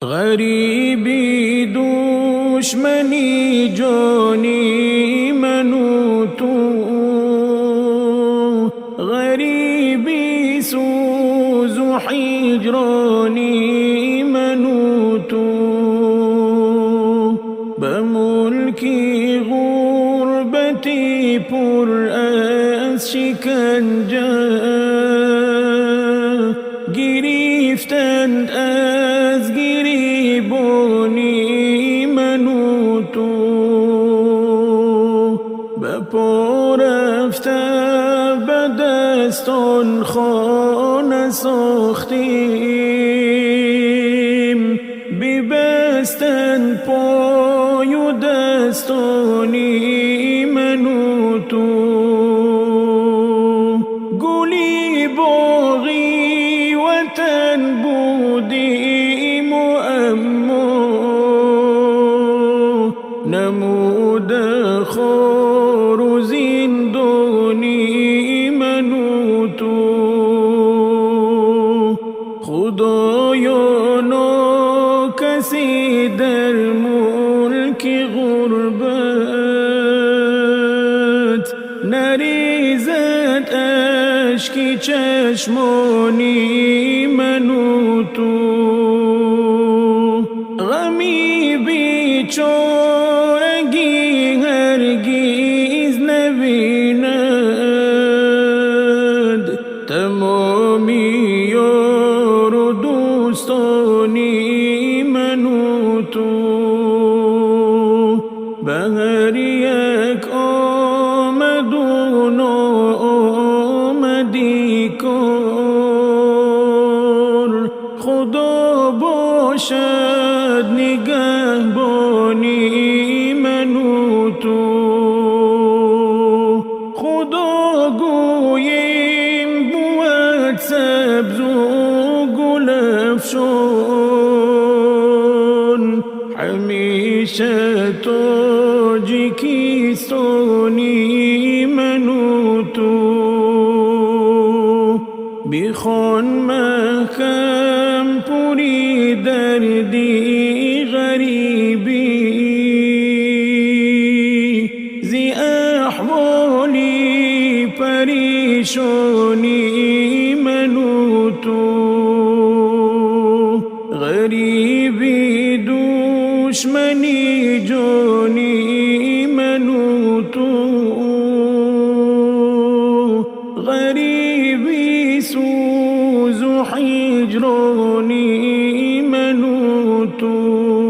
غریبی دشمنی جانی من و تو، غریبی سوز و هجرانی من و تو، به ملکی غربتی پر از شکنجه گرفتند از گریبانی من و تو، به پا رفته به دستان خانه ساختیم، ببستند پای و دستانی من و تو، گلی باغی وطن بودیم و اما نموده خار و زندانی من و تو، خدایا ناکسی در ملک غربت نریزد اشک چشمانی من و تو، غمی بیچارگی هرگز نبیند تمامی یار و دوستانی من و تو، به هر یک آمد و ناآمدی کار خدا باشد نگهبانی من و تو، خدا گویم بود سبز و گل افشان همیشه تاجیکستانی من و تو، بخوان محکم پوری دردی غریبی زی احوالی پریشانی من و تو، غریبی دشمنی جانی من و تو، غریبی سوز و هجرانی من و تو.